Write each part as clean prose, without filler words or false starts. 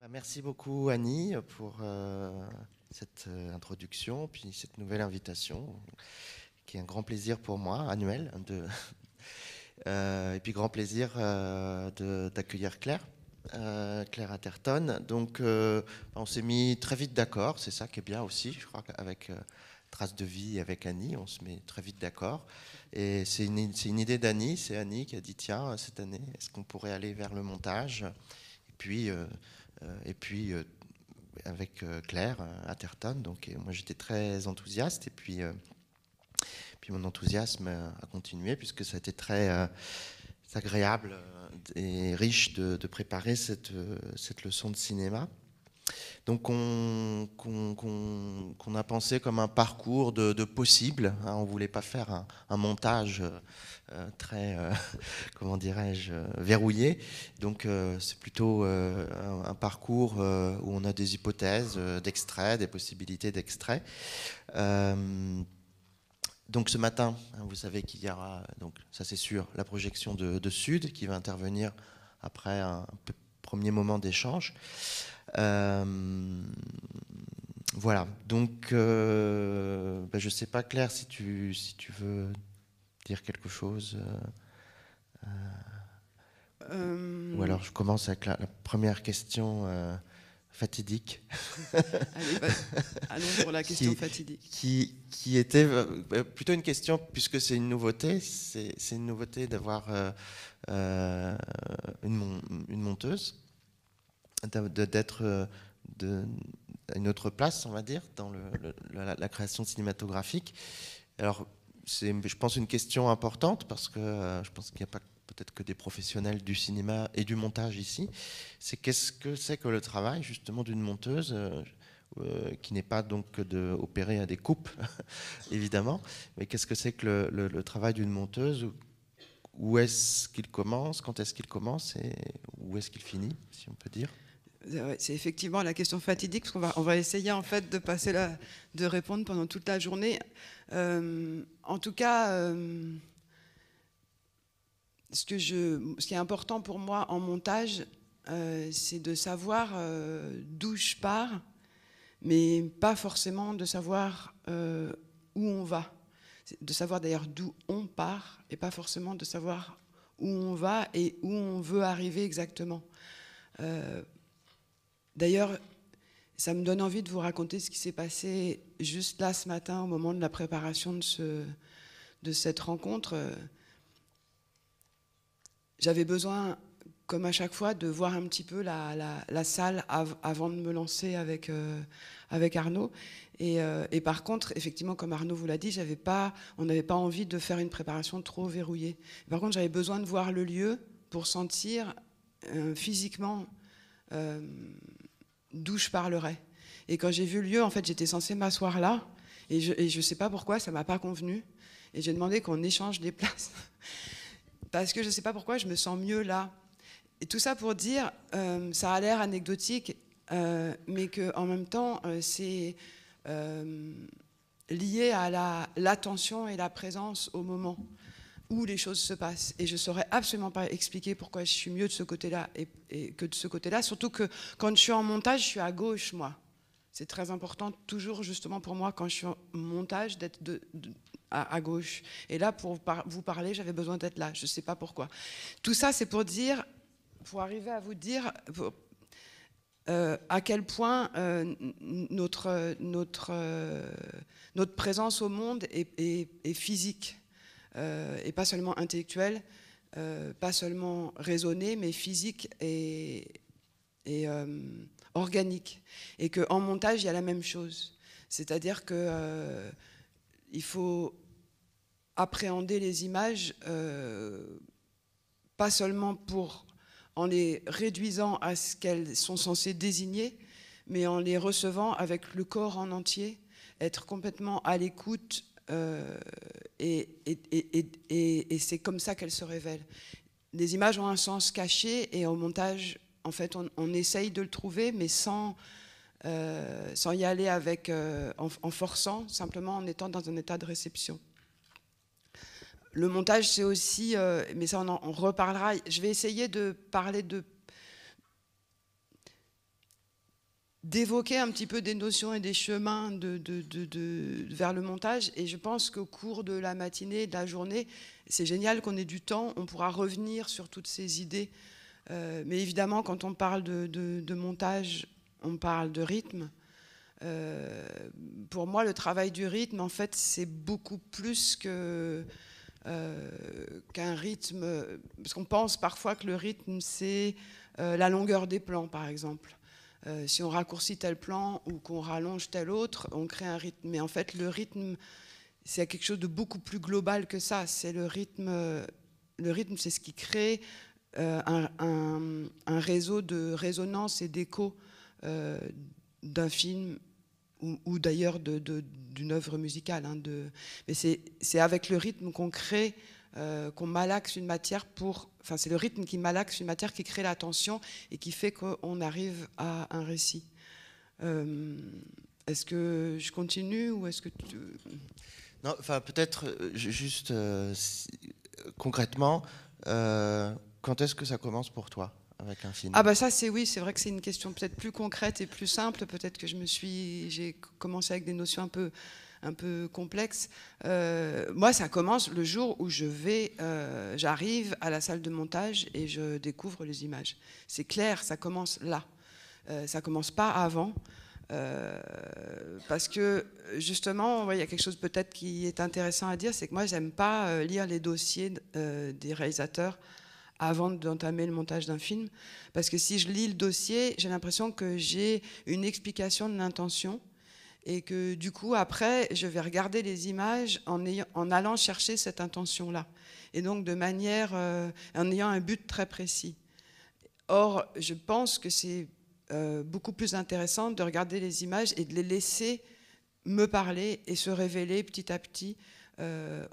Merci beaucoup Annie pour cette introduction, puis cette nouvelle invitation, qui est un grand plaisir pour moi, annuel, et puis grand plaisir d'accueillir Claire, Claire Atherton. Donc on s'est mis très vite d'accord, c'est ça qui est bien aussi, je crois qu'avec Trace de vie avec Annie, on se met très vite d'accord. Et c'est une idée d'Annie, c'est Annie qui a dit tiens, cette année, est-ce qu'on pourrait aller vers le montage? Et puis avec Claire Atherton. Donc moi j'étais très enthousiaste et puis mon enthousiasme a continué puisque ça a été très agréable et riche de préparer cette leçon de cinéma. Donc qu'on a pensé comme un parcours de possible. Hein, on ne voulait pas faire un montage très, comment dirais-je, verrouillé. Donc c'est plutôt un parcours où on a des hypothèses d'extraits, des possibilités d'extraits. Donc ce matin, hein, vous savez qu'il y aura, donc ça c'est sûr, la projection de Sud qui va intervenir après un premier moment d'échange. Voilà, donc je ne sais pas Claire si tu veux dire quelque chose. Ou alors je commence avec la première question fatidique. Allez, allons pour la question fatidique. Qui était plutôt une question, puisque c'est une nouveauté, c'est une nouveauté d'avoir une monteuse, d'être à une autre place, on va dire, dans la création cinématographique. Alors, c'est, je pense, une question importante, parce que je pense qu'il n'y a pas peut-être que des professionnels du cinéma et du montage ici. C'est qu'est-ce que c'est que le travail, justement, d'une monteuse qui n'est pas donc d'opérer à des coupes, évidemment, mais qu'est-ce que c'est que le travail d'une monteuse? Où est-ce qu'il commence? Quand est-ce qu'il commence? Et où est-ce qu'il finit, si on peut dire? C'est effectivement la question fatidique, parce qu'on va essayer en fait de répondre pendant toute la journée. En tout cas, ce qui est important pour moi en montage, c'est de savoir d'où je pars, mais pas forcément de savoir où on va. De savoir d'ailleurs d'où on part, et pas forcément de savoir où on va et où on veut arriver exactement. D'ailleurs, ça me donne envie de vous raconter ce qui s'est passé juste là ce matin au moment de la préparation de cette rencontre. J'avais besoin, comme à chaque fois, de voir un petit peu la salle avant de me lancer avec Arnaud. Et par contre, effectivement, comme Arnaud vous l'a dit, on n'avait pas envie de faire une préparation trop verrouillée. Par contre, j'avais besoin de voir le lieu pour sentir physiquement d'où je parlerais. Et quand j'ai vu le lieu, en fait, j'étais censée m'asseoir là, et je ne sais pas pourquoi, ça ne m'a pas convenu. Et j'ai demandé qu'on échange des places. Parce que je ne sais pas pourquoi, je me sens mieux là. Et tout ça pour dire, ça a l'air anecdotique, mais qu'en même temps, c'est lié à l'attention et la présence au moment où les choses se passent. Et je ne saurais absolument pas expliquer pourquoi je suis mieux de ce côté-là et que de ce côté-là. Surtout que quand je suis en montage, je suis à gauche, moi. C'est très important, toujours justement pour moi, quand je suis en montage, d'être à gauche. Et là, pour vous parler, j'avais besoin d'être là. Je ne sais pas pourquoi. Tout ça, c'est pour dire, pour arriver à vous dire à quel point notre présence au monde est physique. Et pas seulement intellectuelle, pas seulement raisonnée, mais physique et organique. Et qu'en montage, il y a la même chose. C'est-à-dire qu'il faut appréhender les images, pas seulement en les réduisant à ce qu'elles sont censées désigner, mais en les recevant avec le corps en entier, être complètement à l'écoute, et c'est comme ça qu'elles se révèlent. Les images ont un sens caché, et au montage, en fait, on essaye de le trouver, mais sans y aller en forçant, simplement en étant dans un état de réception. Le montage, c'est aussi, mais ça on reparlera, je vais essayer de parler de d'évoquer un petit peu des notions et des chemins vers le montage. Et je pense qu'au cours de la matinée, de la journée, c'est génial qu'on ait du temps, on pourra revenir sur toutes ces idées. Mais évidemment, quand on parle de montage, on parle de rythme. Pour moi, le travail du rythme, en fait, c'est beaucoup plus qu'un rythme. Parce qu'on pense parfois que le rythme, c'est la longueur des plans, par exemple. Si on raccourcit tel plan ou qu'on rallonge tel autre, on crée un rythme. Mais en fait, le rythme, c'est quelque chose de beaucoup plus global que ça. C'est le rythme. Le rythme, c'est ce qui crée un réseau de résonance et d'écho d'un film ou d'ailleurs d'une œuvre musicale. Mais c'est avec le rythme qu'on crée, qu'on malaxe une matière Enfin, c'est le rythme qui malaxe une matière, qui crée la tension et qui fait qu'on arrive à un récit. Est-ce que je continue ou est-ce que tu... Non, enfin peut-être juste concrètement, quand est-ce que ça commence pour toi avec un film? Ah bah ça c'est vrai que c'est une question peut-être plus concrète et plus simple. Peut-être que j'ai commencé avec des notions un peu complexes. Moi ça commence le jour où j'arrive à la salle de montage et je découvre les images. C'est clair, ça commence là. Ça commence pas avant. Parce que justement, il y a quelque chose peut-être qui est intéressant à dire, c'est que moi j'aime pas lire les dossiers des réalisateurs avant d'entamer le montage d'un film, parce que si je lis le dossier, j'ai l'impression que j'ai une explication de l'intention et que du coup après je vais regarder les images en allant chercher cette intention-là, et donc en ayant un but très précis. Or, je pense que c'est beaucoup plus intéressant de regarder les images et de les laisser me parler et se révéler petit à petit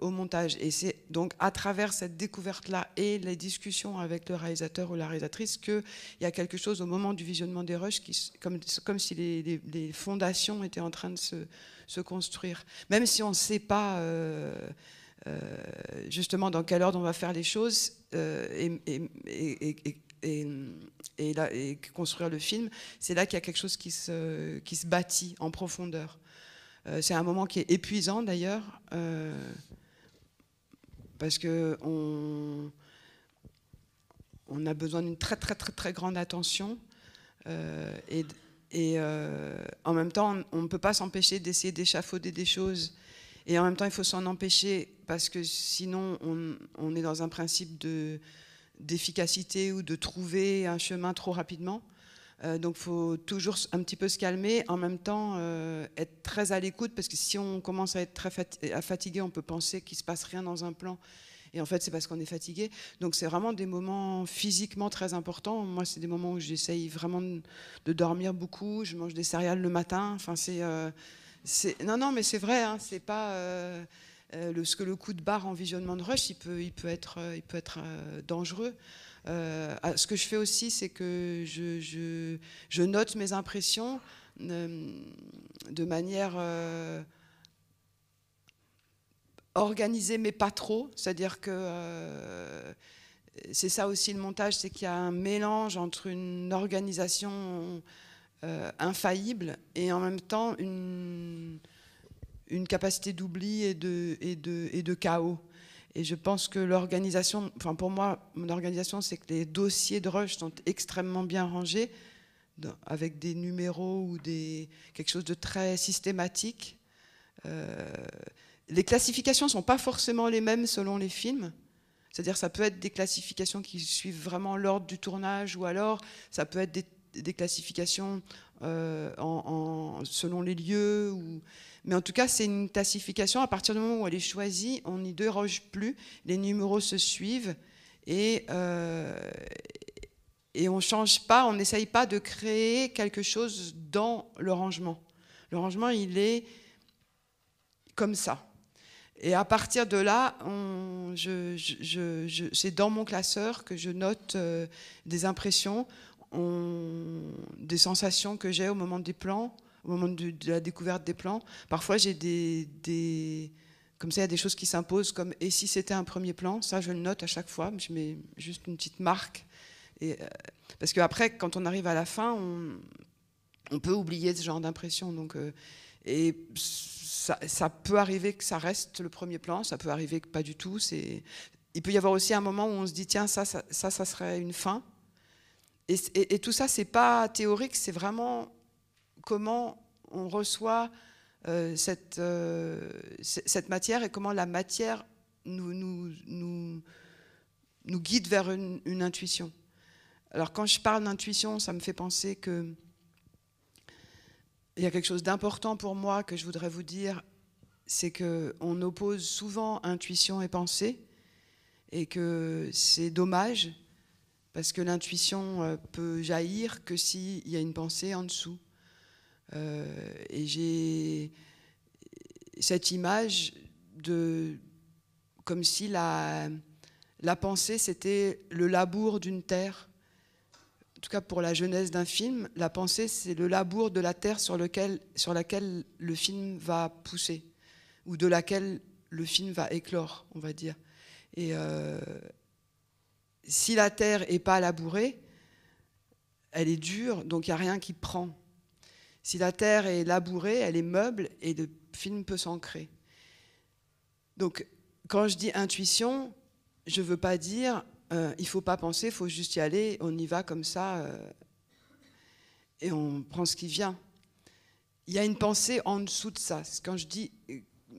au montage. Et c'est donc à travers cette découverte-là et les discussions avec le réalisateur ou la réalisatrice qu'il y a quelque chose au moment du visionnement des rushs comme si les fondations étaient en train de se construire. Même si on ne sait pas justement dans quel ordre on va faire les choses et construire le film, c'est là qu'il y a quelque chose qui se bâtit en profondeur. C'est un moment qui est épuisant d'ailleurs, parce qu'on a besoin d'une très très très très grande attention, et en même temps on ne peut pas s'empêcher d'essayer d'échafauder des choses, et en même temps il faut s'en empêcher parce que sinon on est dans un principe d'efficacité ou de trouver un chemin trop rapidement. Donc il faut toujours un petit peu se calmer, en même temps être très à l'écoute, parce que si on commence à être très fatigué, on peut penser qu'il ne se passe rien dans un plan, et en fait c'est parce qu'on est fatigué. Donc c'est vraiment des moments physiquement très importants. Moi c'est des moments où j'essaye vraiment de dormir beaucoup, je mange des céréales le matin, enfin non mais c'est vrai, hein, c'est pas ce que le coup de barre en visionnement de rush, il peut être dangereux. Ce que je fais aussi, c'est que je note mes impressions de manière organisée, mais pas trop. C'est-à-dire que c'est ça aussi le montage, c'est qu'il y a un mélange entre une organisation infaillible et en même temps une capacité d'oubli et de chaos. Et je pense que l'organisation, enfin pour moi, mon organisation, c'est que les dossiers de rush sont extrêmement bien rangés, avec des numéros ou quelque chose de très systématique. Les classifications ne sont pas forcément les mêmes selon les films. C'est-à-dire ça peut être des classifications qui suivent vraiment l'ordre du tournage, ou alors ça peut être des classifications selon les lieux. Mais en tout cas, c'est une classification, à partir du moment où elle est choisie, on n'y déroge plus, les numéros se suivent, et on ne change pas, on n'essaye pas de créer quelque chose dans le rangement. Le rangement, il est comme ça. Et à partir de là, c'est dans mon classeur que je note des impressions, des sensations que j'ai au moment des plans, au moment de la découverte des plans. Parfois, j'ai comme ça, il y a des choses qui s'imposent, comme « et si c'était un premier plan ?» Ça, je le note à chaque fois, je mets juste une petite marque. Parce qu'après, quand on arrive à la fin, on peut oublier ce genre d'impression. Donc, et ça peut arriver que ça reste le premier plan, ça peut arriver que pas du tout. Il peut y avoir aussi un moment où on se dit tiens, ça serait une fin. Et tout ça, c'est pas théorique, c'est vraiment comment on reçoit cette matière et comment la matière nous guide vers une intuition. Alors quand je parle d'intuition, ça me fait penser que il y a quelque chose d'important pour moi que je voudrais vous dire, c'est qu'on oppose souvent intuition et pensée, et que c'est dommage, parce que l'intuition peut jaillir que s'il y a une pensée en dessous. Et j'ai cette image comme si la pensée, c'était le labour d'une terre. En tout cas, pour la genèse d'un film, la pensée, c'est le labour de la terre sur laquelle le film va pousser, ou de laquelle le film va éclore, on va dire. Et si la terre n'est pas labourée, elle est dure, donc il n'y a rien qui prend. Si la terre est labourée, elle est meuble, et le film peut s'ancrer. Donc, quand je dis intuition, je ne veux pas dire il ne faut pas penser, il faut juste y aller, on y va comme ça, et on prend ce qui vient. Il y a une pensée en dessous de ça. Quand je dis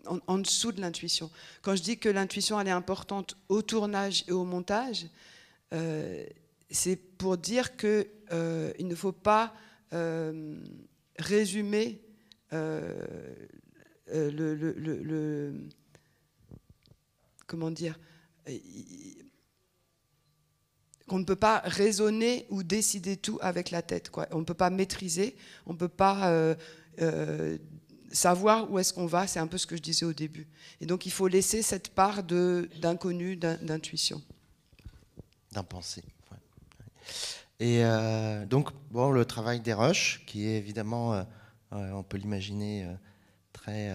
en dessous de l'intuition. Quand je dis que l'intuition elle est importante au tournage et au montage, c'est pour dire qu'il ne faut pas résumer comment dire, qu'on ne peut pas raisonner ou décider tout avec la tête, quoi. On ne peut pas maîtriser, on ne peut pas savoir où est-ce qu'on va, c'est un peu ce que je disais au début. Et donc il faut laisser cette part d'inconnu, d'intuition. D'impensé. Ouais. Et donc, bon, le travail des rushs, qui est évidemment, on peut l'imaginer, très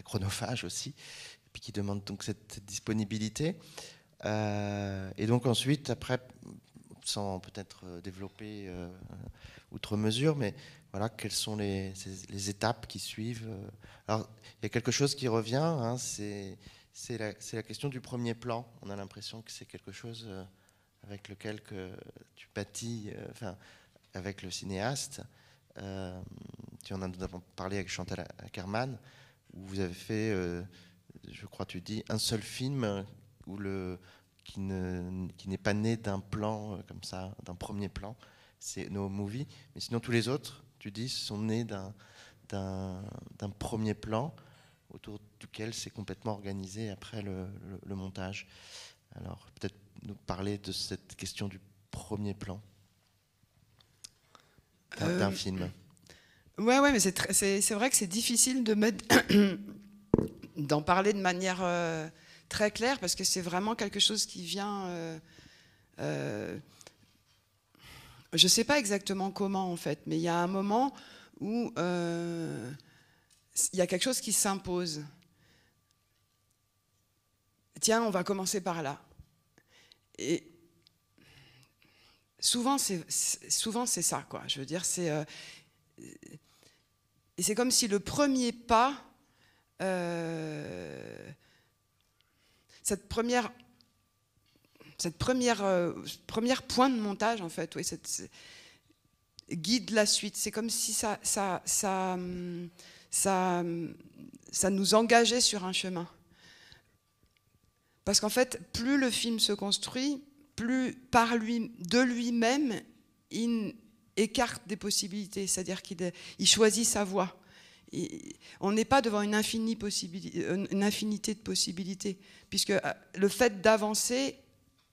chronophage aussi, et puis qui demande donc cette disponibilité. Et donc ensuite, après, sans peut-être développer outre mesure, mais voilà, quelles sont les étapes qui suivent. Alors, il y a quelque chose qui revient, hein, c'est la question du premier plan. On a l'impression que c'est quelque chose avec lequel tu bâtis, avec le cinéaste. Nous avons parlé avec Chantal Akerman, où vous avez fait, je crois, tu dis, un seul film qui n'est pas né d'un plan comme ça, d'un premier plan, c'est No Movie, mais sinon tous les autres, tu dis, sont nés d'un premier plan autour duquel c'est complètement organisé après le montage. Alors peut-être nous parler de cette question du premier plan d'un film. Ouais, mais c'est vrai que c'est difficile d'en parler de manière très claire, parce que c'est vraiment quelque chose qui vient... je ne sais pas exactement comment, en fait, mais il y a un moment où il y a quelque chose qui s'impose. Tiens, on va commencer par là. Et souvent, c'est ça, quoi. Je veux dire, et c'est comme si le premier pas, cette première point de montage, en fait, oui, guide la suite. C'est comme si ça nous engageait sur un chemin. Parce qu'en fait, plus le film se construit, plus de lui-même, il écarte des possibilités, c'est-à-dire qu'il choisit sa voie. On n'est pas devant une infinité de possibilités, puisque le fait d'avancer,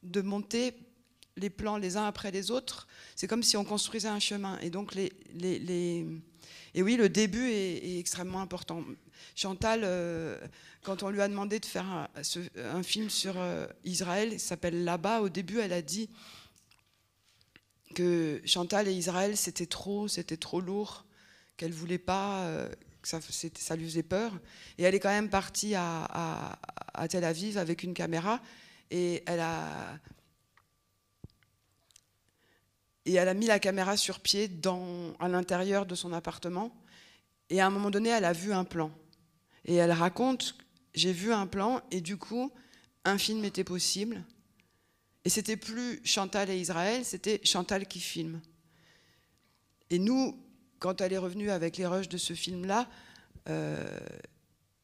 de monter les plans les uns après les autres, c'est comme si on construisait un chemin. Et donc, et oui, le début est extrêmement important. Chantal, quand on lui a demandé de faire un film sur Israël, il s'appelle Là-bas, au début, elle a dit que Chantal et Israël, c'était trop lourd, qu'elle ne voulait pas, que ça lui faisait peur. Et elle est quand même partie à Tel Aviv avec une caméra, et elle a Et elle a mis la caméra sur pied à l'intérieur de son appartement. Et à un moment donné, elle a vu un plan. Et elle raconte, j'ai vu un plan et du coup, un film était possible. Et c'était plus Chantal et Israël, c'était Chantal qui filme. Et nous, quand elle est revenue avec les rushs de ce film-là,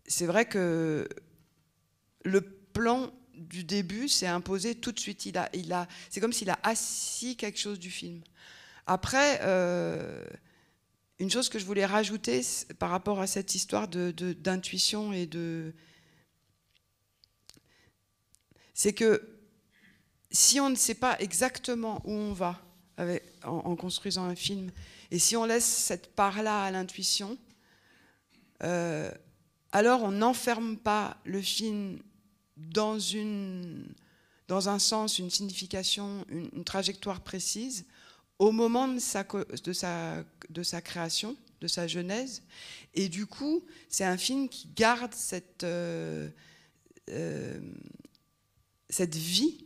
c'est vrai que le plan du début s'est imposé tout de suite. C'est comme s'il a assis quelque chose du film. Après, une chose que je voulais rajouter par rapport à cette histoire d'intuition c'est que si on ne sait pas exactement où on va en construisant un film, et si on laisse cette part-là à l'intuition, alors on n'enferme pas le film dans un sens, une signification, une trajectoire précise au moment de sa création, de sa genèse. Et du coup, c'est un film qui garde cette vie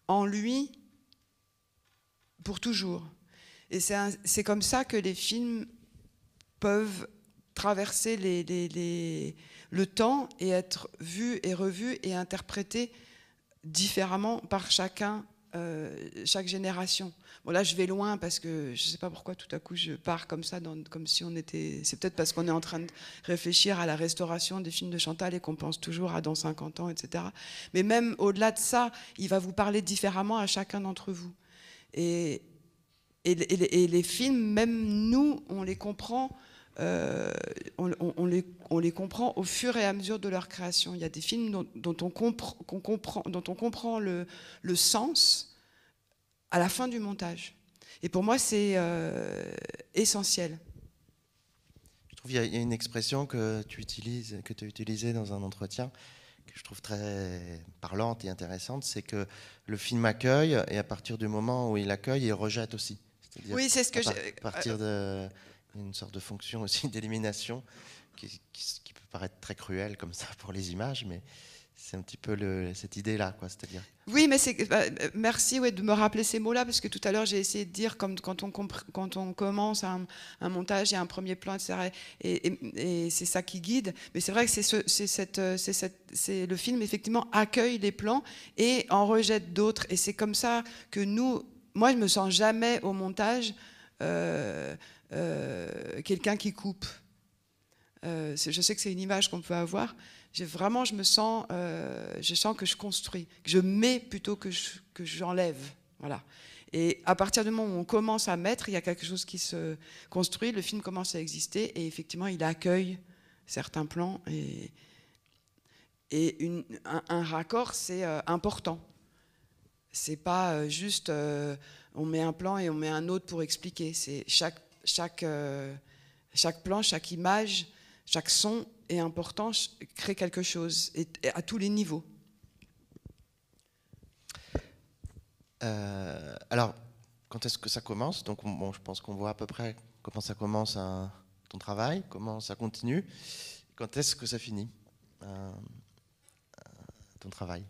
en lui pour toujours. Et c'est comme ça que les films peuvent traverser le temps et être vus et revus et interprétés différemment par chaque génération. Bon, là, je vais loin parce que je ne sais pas pourquoi tout à coup je pars comme ça, comme si on était... C'est peut-être parce qu'on est en train de réfléchir à la restauration des films de Chantal et qu'on pense toujours à dans 50 ans, etc. Mais même au-delà de ça, il va vous parler différemment à chacun d'entre vous. Et les films, même nous, on les comprend... on les comprend au fur et à mesure de leur création. Il y a des films dont on comprend le sens à la fin du montage. Et pour moi, c'est essentiel. Je trouve qu'il y a une expression que tu as utilisée dans un entretien, que je trouve très parlante et intéressante, c'est que le film accueille, et à partir du moment où il accueille, il rejette aussi. Oui, c'est ce que à partir d'une sorte de fonction aussi d'élimination qui peut paraître très cruelle comme ça pour les images, mais c'est un petit peu cette idée-là, quoi. C'est-à-dire. Oui, mais merci de me rappeler ces mots-là, parce que tout à l'heure j'ai essayé de dire comme quand on commence un montage, il y a un premier plan, etc. Et c'est ça qui guide. Mais c'est vrai que le film effectivement accueille les plans et en rejette d'autres. Et c'est comme ça que moi je me sens jamais au montage quelqu'un qui coupe. Je sais que c'est une image qu'on peut avoir. Je sens que je construis, que je mets plutôt que j'enlève. Voilà. Et à partir du moment où on commence à mettre, il y a quelque chose qui se construit, le film commence à exister et effectivement il accueille certains plans et un raccord c'est important. C'est pas juste on met un plan et on met un autre pour expliquer. C'est chaque plan, chaque image, chaque son est important, crée quelque chose, et à tous les niveaux. Alors, quand est-ce que ça commence? Donc, je pense qu'on voit à peu près comment ça commence ton travail, comment ça continue. Quand est-ce que ça finit, ton travail?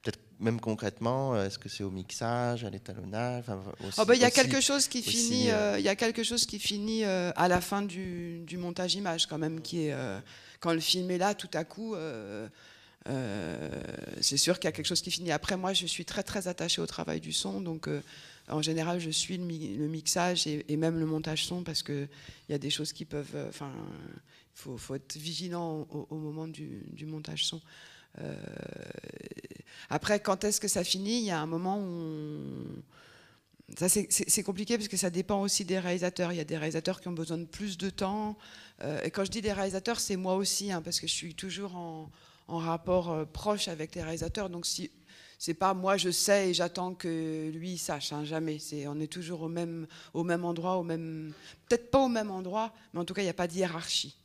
Peut-être même concrètement, est-ce que c'est au mixage, à l'étalonnage? Il y a quelque chose qui finit. Il y a quelque chose qui finit à la fin du montage image, quand même, qui est quand le film est là, tout à coup. C'est sûr qu'il y a quelque chose qui finit. Après, moi, je suis très très attachée au travail du son, donc en général, je suis le mixage et même le montage son parce que il y a des choses qui peuvent. Il faut être vigilant au moment du montage son. Après, quand est-ce que ça finit? Il y a un moment où ça c'est compliqué parce que ça dépend aussi des réalisateurs. Il y a des réalisateurs qui ont besoin de plus de temps. Et quand je dis les réalisateurs, c'est moi aussi, parce que je suis toujours en rapport proche avec les réalisateurs. Donc si c'est pas moi je sais et j'attends que lui sache, jamais. On est toujours au même endroit, peut-être pas au même endroit, mais en tout cas il n'y a pas de hiérarchie.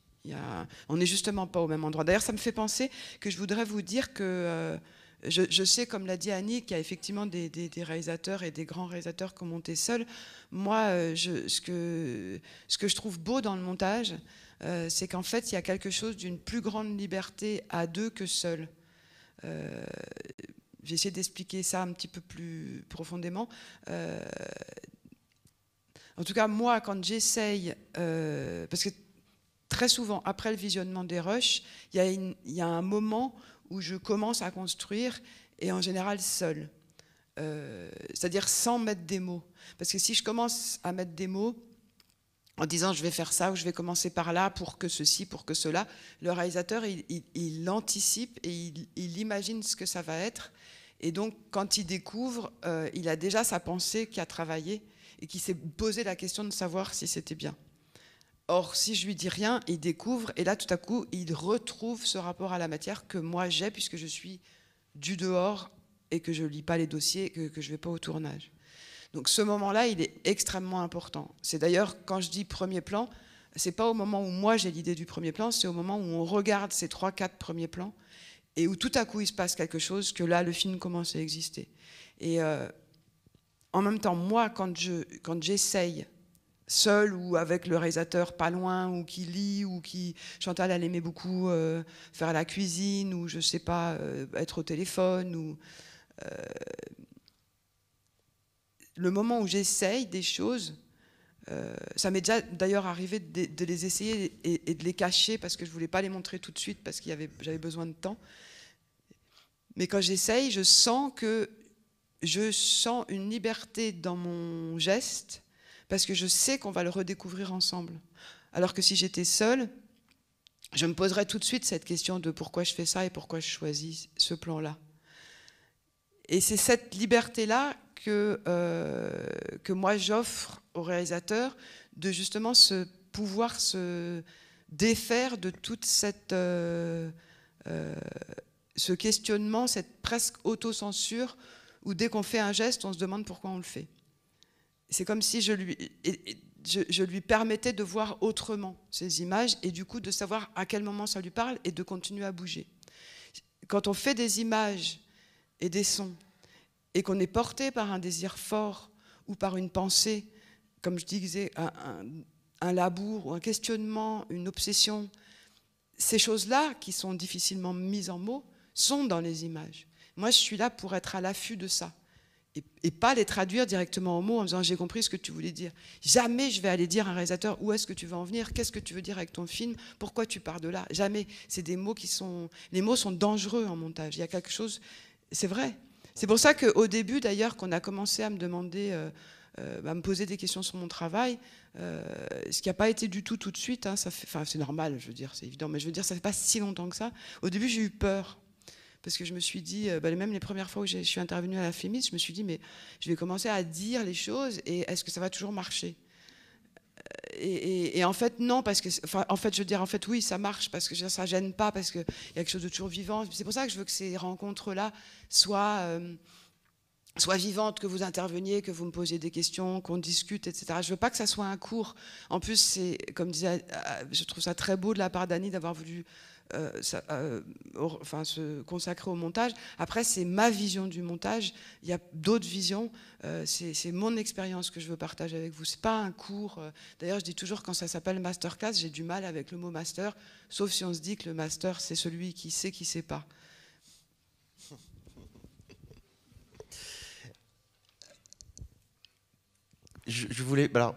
On n'est justement pas au même endroit. D'ailleurs, ça me fait penser que je voudrais vous dire que je sais, comme l'a dit Annie, qu'il y a effectivement des réalisateurs et des grands réalisateurs qui ont monté seuls. Moi, ce que je trouve beau dans le montage, c'est qu'en fait, il y a quelque chose d'une plus grande liberté à deux que seul. J'ai essayé d'expliquer ça un petit peu plus profondément. En tout cas, moi, quand j'essaye, parce que très souvent, après le visionnement des rushs, il y a un moment où je commence à construire, et en général seule. C'est-à-dire sans mettre des mots. Parce que si je commence à mettre des mots, en disant je vais faire ça ou je vais commencer par là pour que ceci, pour que cela, le réalisateur, il anticipe et il imagine ce que ça va être. Et donc, quand il découvre, il a déjà sa pensée qui a travaillé et qui s'est posé la question de savoir si c'était bien. Or, si je lui dis rien, il découvre, et là, tout à coup, il retrouve ce rapport à la matière que moi j'ai, puisque je suis du dehors et que je ne lis pas les dossiers, que je ne vais pas au tournage. Donc ce moment-là, il est extrêmement important. C'est d'ailleurs, quand je dis premier plan, ce n'est pas au moment où moi j'ai l'idée du premier plan, c'est au moment où on regarde ces 3-4 premiers plans, et où tout à coup il se passe quelque chose, que là, le film commence à exister. Et en même temps, moi, quand j'essaye, seul ou avec le réalisateur pas loin, ou qui lit, ou qui... Chantal, elle aimait beaucoup faire la cuisine, ou je sais pas, être au téléphone, ou... le moment où j'essaye des choses, ça m'est déjà d'ailleurs arrivé de les essayer et de les cacher parce que je voulais pas les montrer tout de suite parce que j'avais besoin de temps. Mais quand j'essaye, je sens une liberté dans mon geste parce que je sais qu'on va le redécouvrir ensemble. Alors que si j'étais seule, je me poserais tout de suite cette question de pourquoi je fais ça et pourquoi je choisis ce plan-là. Et c'est cette liberté-là que moi j'offre au réalisateur, de justement pouvoir se défaire de toute cette... ce questionnement, cette presque autocensure, où dès qu'on fait un geste, on se demande pourquoi on le fait. C'est comme si je lui permettais de voir autrement ces images, et du coup de savoir à quel moment ça lui parle, et de continuer à bouger. Quand on fait des images et des sons, et qu'on est porté par un désir fort, ou par une pensée, comme je disais, un labour, ou un questionnement, une obsession, ces choses-là, qui sont difficilement mises en mots, sont dans les images. Moi, je suis là pour être à l'affût de ça, et pas les traduire directement en mots en disant « j'ai compris ce que tu voulais dire ». Jamais je vais aller dire à un réalisateur « où est-ce que tu veux en venir ? Qu'est-ce que tu veux dire avec ton film ? Pourquoi tu pars de là ?» Jamais. C'est des mots qui sont... Les mots sont dangereux en montage. Il y a quelque chose... C'est vrai. C'est pour ça qu'au début, d'ailleurs, qu'on a commencé à me demander... à me poser des questions sur mon travail, ce qui n'a pas été du tout de suite, hein, c'est normal, je veux dire, c'est évident, mais je veux dire, ça ne fait pas si longtemps que ça. Au début, j'ai eu peur, parce que je me suis dit, même les premières fois où je suis intervenue à la Fémis, je me suis dit, mais je vais commencer à dire les choses, et est-ce que ça va toujours marcher ? Et en fait, non, parce que, en fait, je veux dire, en fait, oui, ça marche, parce que ça ne gêne pas, parce qu'il y a quelque chose de toujours vivant. C'est pour ça que je veux que ces rencontres-là soient vivantes, que vous interveniez, que vous me posiez des questions, qu'on discute, etc. Je ne veux pas que ça soit un cours. En plus, c'est, comme disait, je trouve ça très beau de la part d'Annie d'avoir voulu se consacrer au montage. Après, c'est ma vision du montage. Il y a d'autres visions. C'est mon expérience que je veux partager avec vous. Ce n'est pas un cours. D'ailleurs, je dis toujours, quand ça s'appelle masterclass, j'ai du mal avec le mot master, sauf si on se dit que le master, c'est celui qui sait qui ne sait pas. Je voulais... Alors,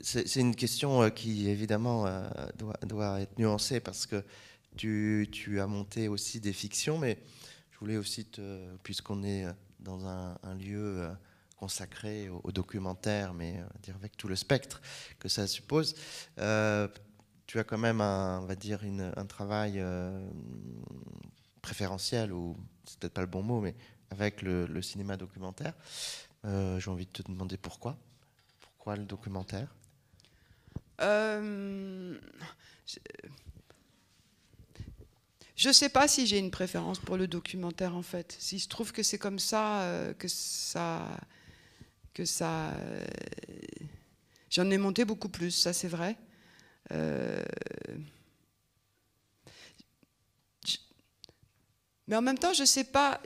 c'est une question qui, évidemment, doit être nuancée parce que tu as monté aussi des fictions, mais je voulais aussi, puisqu'on est dans un lieu consacré au documentaire, mais dire avec tout le spectre que ça suppose, tu as quand même on va dire un travail préférentiel, ou c'est peut-être pas le bon mot, mais avec le cinéma documentaire. J'ai envie de te demander pourquoi. Pourquoi le documentaire ? Je ne sais pas si j'ai une préférence pour le documentaire, en fait. Si je trouve que c'est comme ça, j'en ai monté beaucoup plus, ça c'est vrai. Mais en même temps, je ne sais pas...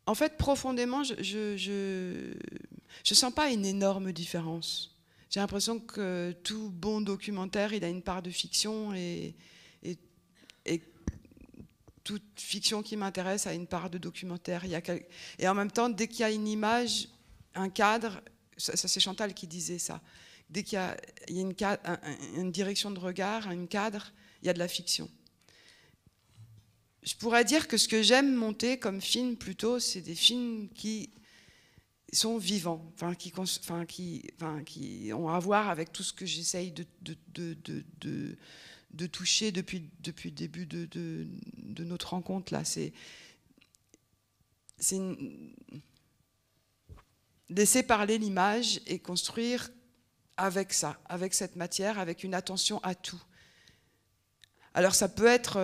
En fait, profondément, je sens pas une énorme différence. J'ai l'impression que tout bon documentaire, il a une part de fiction, et toute fiction qui m'intéresse a une part de documentaire. Et en même temps, dès qu'il y a une image, un cadre, ça c'est Chantal qui disait ça. Dès qu'il y a une direction de regard, un cadre, il y a de la fiction. Je pourrais dire que ce que j'aime monter comme film plutôt, c'est des films qui sont vivants, qui ont à voir avec tout ce que j'essaye de toucher depuis le début de notre rencontre là. C'est laisser parler l'image et construire avec ça, avec cette matière, avec une attention à tout. Alors ça peut être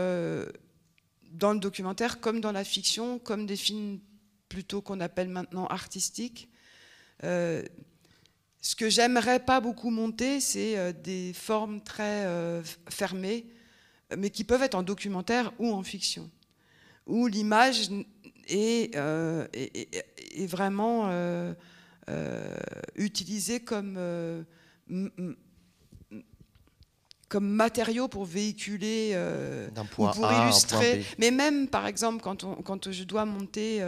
dans le documentaire comme dans la fiction, comme des films plutôt qu'on appelle maintenant artistiques. Ce que j'aimerais pas beaucoup monter, c'est des formes très fermées, mais qui peuvent être en documentaire ou en fiction, où l'image est vraiment utilisée comme matériau pour véhiculer ou pour illustrer. Mais même, par exemple, quand je dois monter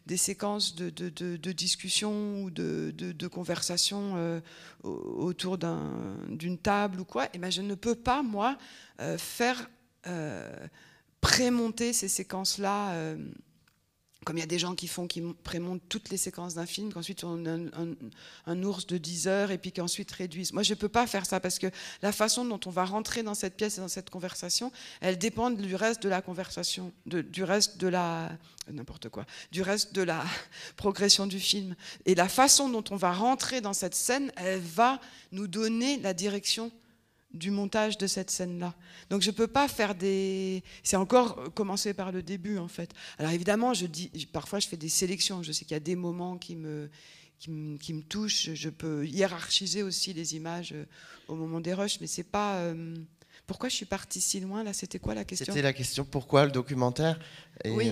des séquences de discussion ou de conversation autour d'une table ou quoi, et ben je ne peux pas, moi, faire prémonter ces séquences-là. Comme il y a des gens qui prémontent toutes les séquences d'un film, qu'ensuite on a un ours de 10 heures et puis qu'ensuite réduisent. Moi, je ne peux pas faire ça parce que la façon dont on va rentrer dans cette pièce et dans cette conversation, elle dépend du reste de la conversation, du reste de la progression du film. Et la façon dont on va rentrer dans cette scène, elle va nous donner la direction du montage de cette scène-là. Donc je ne peux pas faire des... C'est encore commencer par le début, en fait. Alors évidemment, parfois je fais des sélections. Je sais qu'il y a des moments qui me touchent. Je peux hiérarchiser aussi les images au moment des rushs, mais c'est pas... Pourquoi je suis partie si loin, là? C'était quoi la question? C'était la question, pourquoi le documentaire? Et oui.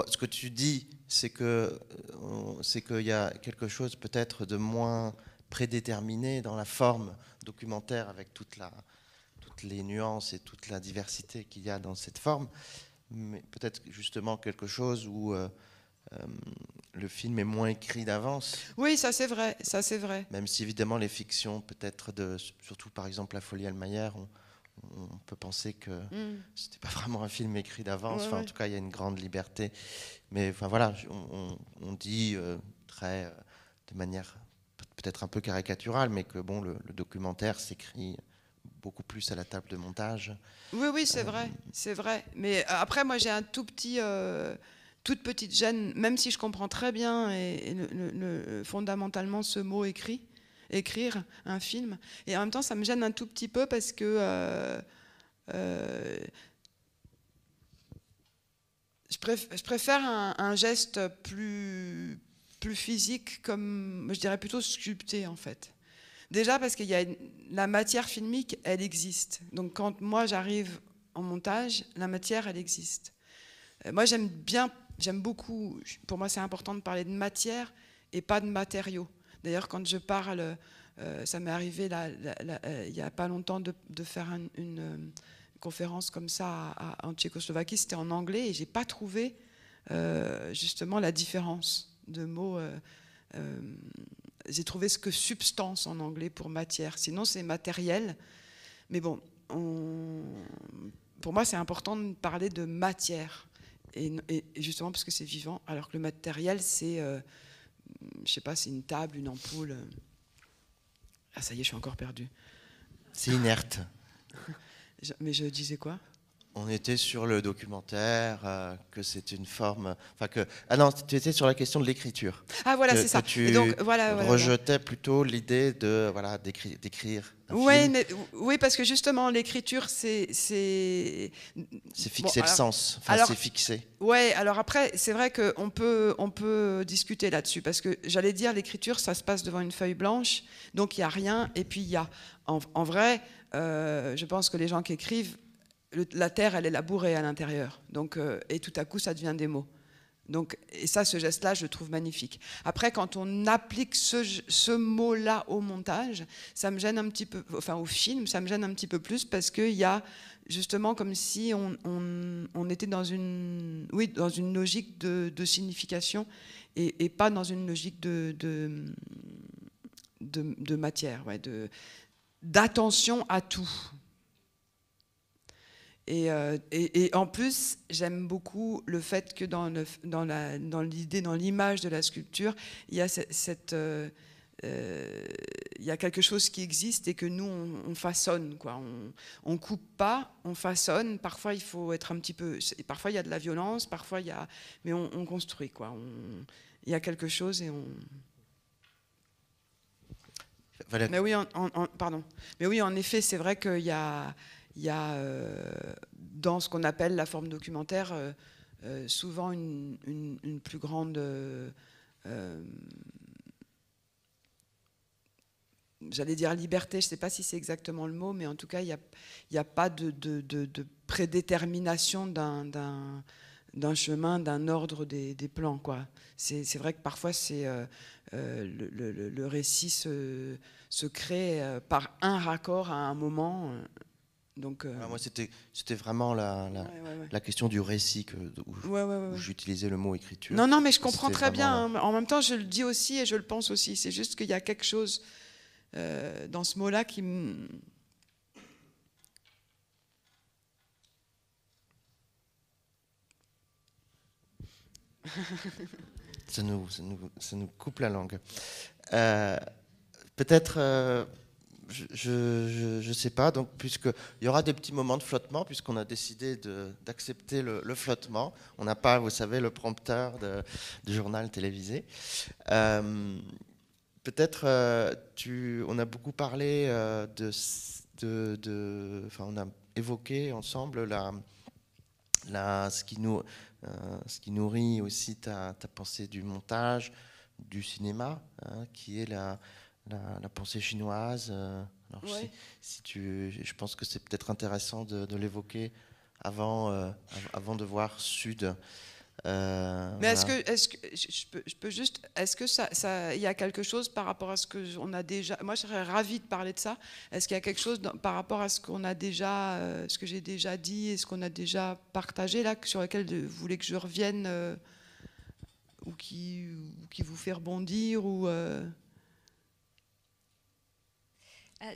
Ce que tu dis, c'est qu'il y a quelque chose peut-être de moins prédéterminé dans la forme documentaire avec toutes les nuances et toute la diversité qu'il y a dans cette forme, mais peut-être justement quelque chose où le film est moins écrit d'avance. Oui, ça c'est vrai, ça c'est vrai. Même si évidemment les fictions, peut-être surtout par exemple La Folie Almayer, on peut penser que c'était pas vraiment un film écrit d'avance. Ouais, enfin, en tout cas, il y a une grande liberté. Mais enfin voilà, on dit de manière peut-être un peu caricaturale, mais que bon, le documentaire s'écrit beaucoup plus à la table de montage. Oui, c'est vrai, c'est vrai. Mais après, moi, j'ai un toute petite gêne, même si je comprends très bien fondamentalement ce mot écrire un film. Et en même temps, ça me gêne un tout petit peu parce que je préfère un geste plus physique, comme je dirais plutôt sculpté en fait. Déjà parce qu'il y a la matière filmique, elle existe. Donc quand moi j'arrive en montage, la matière, elle existe. Moi j'aime beaucoup, pour moi c'est important de parler de matière et pas de matériaux. D'ailleurs quand je parle, ça m'est arrivé il n'y a pas longtemps de faire une conférence comme ça en Tchécoslovaquie, c'était en anglais et j'ai pas trouvé justement la différence de mots. J'ai trouvé ce que substance en anglais pour matière. Sinon, c'est matériel. Mais bon, pour moi, c'est important de parler de matière. Et justement parce que c'est vivant, alors que le matériel, c'est, je sais pas, c'est une table, une ampoule. Ah, ça y est, je suis encore perdue. C'est inerte. Mais je disais quoi ? On était sur le documentaire, que c'est une forme... Ah non, tu étais sur la question de l'écriture. Ah voilà, c'est ça. Tu rejetais plutôt l'idée d'écrire un film. Oui, parce que justement, l'écriture, c'est fixer le sens, c'est fixé. Oui, alors après, c'est vrai qu'on peut discuter là-dessus, parce que j'allais dire, l'écriture, ça se passe devant une feuille blanche, donc il n'y a rien, et puis il y a... En vrai, je pense que les gens qui écrivent, la terre, elle est labourée à l'intérieur. Donc, et tout à coup, ça devient des mots. Donc, et ça, ce geste-là, je le trouve magnifique. Après, quand on applique ce mot-là au montage, ça me gêne un petit peu, enfin au film, ça me gêne un petit peu plus parce qu'il y a justement comme si on était dans une logique de signification et pas dans une logique de matière, ouais, d'attention à tout. Et en plus, j'aime beaucoup le fait que dans l'idée, dans l'image de la sculpture, il y a il y a quelque chose qui existe et que nous, on façonne, quoi. On coupe pas, on façonne. Parfois, il faut être un petit peu... Parfois, il y a de la violence, parfois, il y a... Mais on construit, quoi. Il y a quelque chose et on... Voilà. Mais oui, pardon. Mais oui, en effet, c'est vrai qu'il y a dans ce qu'on appelle la forme documentaire, souvent une plus grande... j'allais dire liberté, je ne sais pas si c'est exactement le mot, mais en tout cas, il n'y a pas de prédétermination d'un chemin, d'un ordre des plans, quoi. C'est vrai que parfois, le récit se crée par un raccord à un moment. Donc, moi, c'était vraiment la question du récit où j'utilisais le mot écriture. Non, mais je comprends très bien. En même temps, je le dis aussi et je le pense aussi. C'est juste qu'il y a quelque chose dans ce mot-là qui me... ça nous coupe la langue. Peut-être... je sais pas, donc puisqu'il y aura des petits moments de flottement, puisqu'on a décidé d'accepter le flottement. On n'a pas, vous savez, le prompteur du journal télévisé. Peut-être, on a beaucoup parlé enfin, on a évoqué ensemble ce qui nourrit aussi ta pensée du montage, du cinéma, hein, qui est la pensée chinoise. Alors ouais. je pense que c'est peut-être intéressant de l'évoquer avant de voir Sud. Mais voilà. Est-ce que je peux juste, est-ce que il y a quelque chose par rapport à ce que on a déjà, moi je serais ravie de parler de ça. Est-ce qu'il y a quelque chose par rapport à ce qu'on a déjà, ce que j'ai déjà dit et ce qu'on a déjà partagé là, sur lequel vous voulez que je revienne ou qui vous fait rebondir ou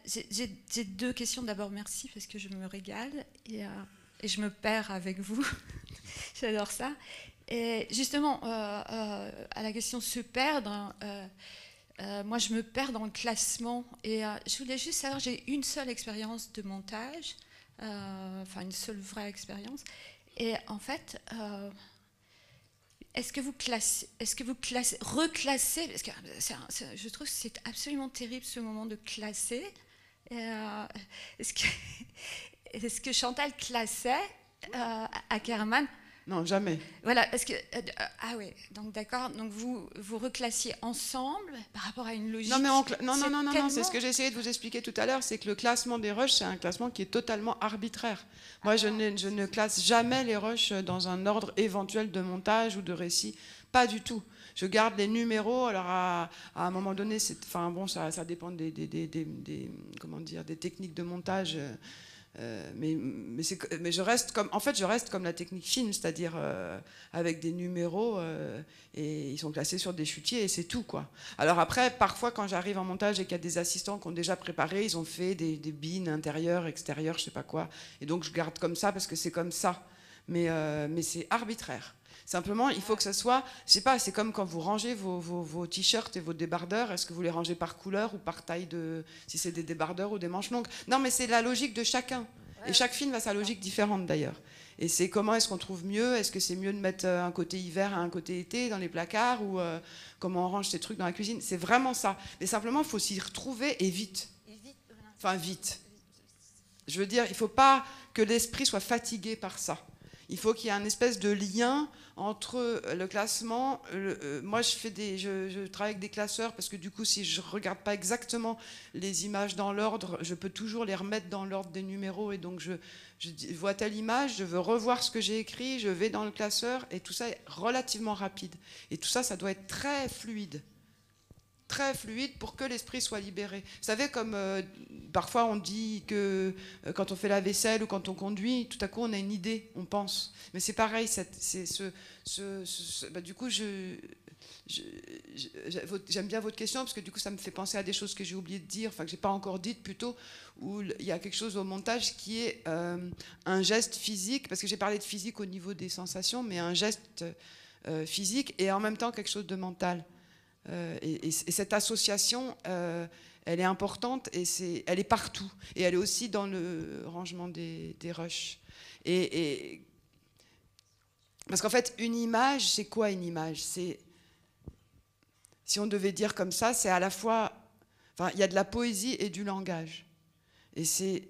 J'ai deux questions. D'abord, merci parce que je me régale et je me perds avec vous. J'adore ça. Et justement, à la question se perdre, moi je me perds dans le classement. Et je voulais juste savoir, j'ai une seule expérience de montage, enfin une seule vraie expérience. Et en fait, est-ce que vous reclassez, parce que je trouve que c'est absolument terrible ce moment de classer. Est-ce que Chantal classait Ackermann? Non, jamais. Voilà, parce que ah oui, donc d'accord, donc vous reclassiez ensemble par rapport à une logique. Non, mais non, c'est ce que j'ai essayé de vous expliquer tout à l'heure, c'est que le classement des rushs, c'est un classement qui est totalement arbitraire. Moi, je ne classe jamais les rushs dans un ordre éventuel de montage ou de récit, pas du tout. Je garde les numéros. Alors à un moment donné, enfin bon, ça dépend des techniques de montage. Mais je reste comme la technique fine, c'est-à-dire avec des numéros et ils sont classés sur des chutiers et c'est tout, quoi. Alors après, parfois quand j'arrive en montage et qu'il y a des assistants qui ont déjà préparé, ils ont fait des bines intérieures, extérieures, je sais pas quoi, et donc je garde comme ça parce que c'est comme ça. Mais c'est arbitraire. Simplement, il faut que ça soit, je sais pas, c'est comme quand vous rangez vos t-shirts et vos débardeurs. Est-ce que vous les rangez par couleur ou par taille si c'est des débardeurs ou des manches longues? Non, mais c'est la logique de chacun. Et chaque film a sa logique différente d'ailleurs. Et c'est comment est-ce qu'on trouve mieux? Est-ce que c'est mieux de mettre un côté hiver et un côté été dans les placards ou comment on range ces trucs dans la cuisine? C'est vraiment ça. Mais simplement, il faut s'y retrouver et vite. Enfin, vite. Je veux dire, il ne faut pas que l'esprit soit fatigué par ça. Il faut qu'il y ait un espèce de lien entre le classement. Moi, je travaille avec des classeurs parce que du coup, si je ne regarde pas exactement les images dans l'ordre, je peux toujours les remettre dans l'ordre des numéros. Et donc, je vois telle image, je veux revoir ce que j'ai écrit, je vais dans le classeur et tout ça est relativement rapide. Et tout ça, ça doit être très fluide. Très fluide pour que l'esprit soit libéré. Vous savez, comme parfois on dit que quand on fait la vaisselle ou quand on conduit, tout à coup on a une idée, on pense. Mais c'est pareil, du coup j'aime bien votre question parce que du coup ça me fait penser à des choses que j'ai oublié de dire, enfin que j'ai pas encore dites plutôt, où il y a quelque chose au montage qui est un geste physique, parce que j'ai parlé de physique au niveau des sensations, mais un geste physique et en même temps quelque chose de mental. Et cette association, elle est importante et elle est partout. Et elle est aussi dans le rangement des rushs. Parce qu'en fait, une image, c'est quoi une image? Si on devait dire comme ça, c'est à la fois... Enfin, il y a de la poésie et du langage. Et c'est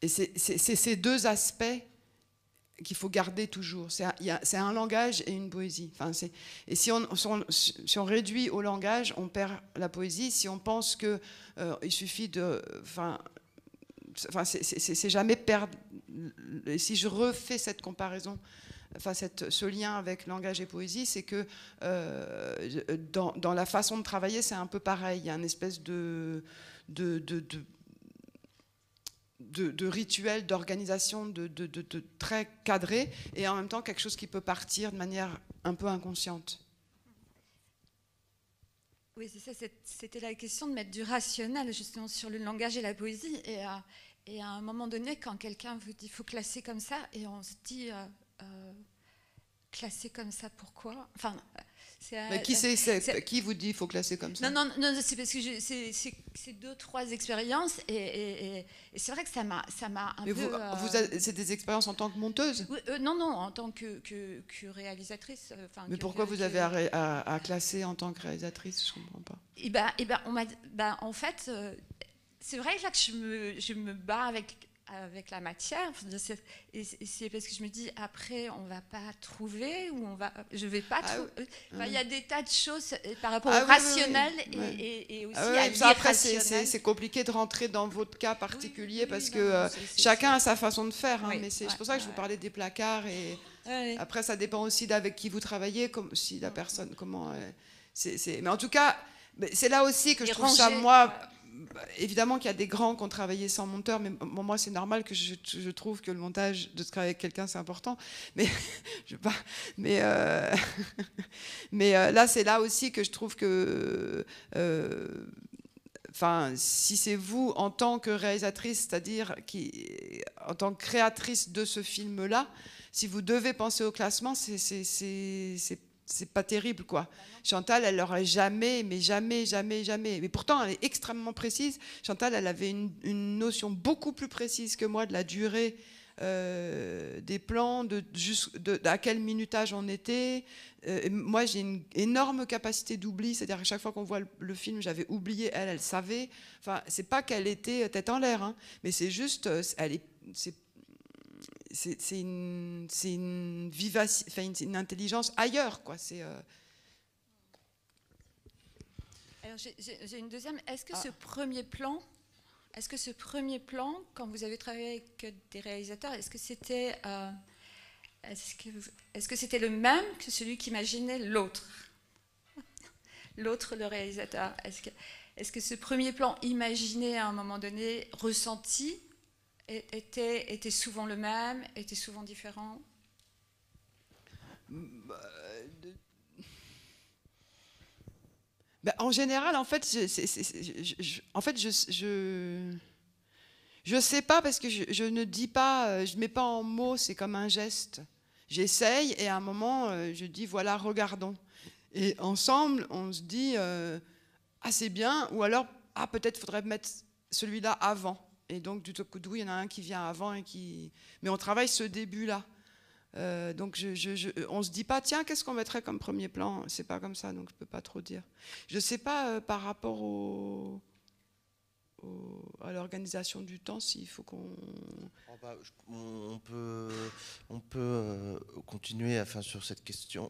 ces deux aspects qu'il faut garder toujours. C'est un langage et une poésie. Enfin, et si on réduit au langage, on perd la poésie. Si on pense qu'il suffit de... Enfin, c'est jamais perdre... Et si je refais cette comparaison, enfin ce lien avec langage et poésie, c'est que dans la façon de travailler, c'est un peu pareil. Il y a une espèce de rituel, d'organisation, de très cadré, et en même temps quelque chose qui peut partir de manière un peu inconsciente. Oui, c'est ça, c'était la question de mettre du rationnel justement sur le langage et la poésie. Et à un moment donné, quand quelqu'un vous dit « il faut classer comme ça », et on se dit « classer comme ça, pourquoi ?» Enfin, qui vous dit qu'il faut classer comme ça? Non, c'est parce que c'est 2-3 expériences, et c'est vrai que ça m'a un mais peu... c'est des expériences en tant que monteuse? Non, en tant que réalisatrice. Mais pourquoi vous avez à classer en tant que réalisatrice? Je ne comprends pas. En fait... c'est vrai que là que je me bats avec la matière, et c'est parce que je me dis après on va pas trouver, ou je vais pas trouver. Enfin, il y a des tas de choses par rapport au rationnel et aussi à l'irrationnel. Après c'est compliqué de rentrer dans votre cas particulier parce que chacun a sa façon de faire. Mais c'est pour ça que je vous parlais des placards. Et après ça dépend aussi d'avec qui vous travaillez, si la personne comment. Mais en tout cas, c'est là aussi que je trouve ça moi. Évidemment qu'il y a des grands qui ont travaillé sans monteur, mais moi c'est normal que je trouve que le montage, de travailler avec quelqu'un, c'est important. Mais là c'est là aussi que je trouve que si c'est vous en tant que réalisatrice, c'est-à-dire en tant que créatrice de ce film-là, si vous devez penser au classement, c'est pas terrible, quoi. Chantal, elle n'aurait jamais. Mais pourtant, elle est extrêmement précise. Chantal, elle avait une notion beaucoup plus précise que moi de la durée des plans, à quel minutage on était. Moi, j'ai une énorme capacité d'oubli. C'est-à-dire qu'à chaque fois qu'on voit le film, j'avais oublié. Elle savait. Enfin, c'est pas qu'elle était tête en l'air, hein, mais c'est juste, c'est une vivacité, enfin une intelligence ailleurs, quoi. Alors j'ai une deuxième. Est-ce que ce premier plan, quand vous avez travaillé avec des réalisateurs, est-ce que c'était le même que celui qu'imaginait l'autre, le réalisateur? Est-ce que ce premier plan imaginé à un moment donné, ressenti, était souvent le même, était souvent différent? En général, en fait, je sais pas, parce que je ne dis pas, je mets pas en mots, c'est comme un geste. J'essaye et à un moment, je dis voilà, regardons. Et ensemble, on se dit c'est bien, ou alors peut-être faudrait mettre celui-là avant. Et donc du coup, il y en a un qui vient avant mais on travaille ce début-là. Donc on se dit pas tiens, qu'est-ce qu'on mettrait comme premier plan? C'est pas comme ça, donc je peux pas trop dire. Je sais pas par rapport à l'organisation du temps, s'il faut qu'on... On peut continuer sur cette question.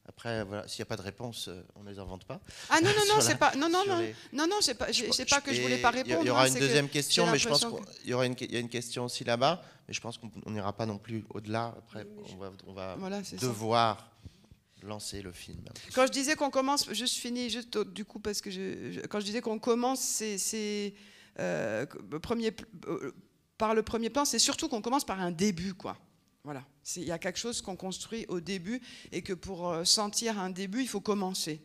Après, voilà, s'il n'y a pas de réponse, on ne les invente pas. Non, c'est pas. Non, c'est pas. C'est pas que je voulais pas répondre. Il y aura une deuxième question, mais je pense qu'il y a une question aussi là-bas, mais je pense qu'on n'ira pas non plus au-delà. Après, on va devoir lancer le film. Quand je disais qu'on commence, je finis juste du coup parce que quand je disais qu'on commence, c'est par le premier plan, c'est surtout qu'on commence par un début, quoi. Voilà, il y a quelque chose qu'on construit au début et que pour sentir un début, il faut commencer.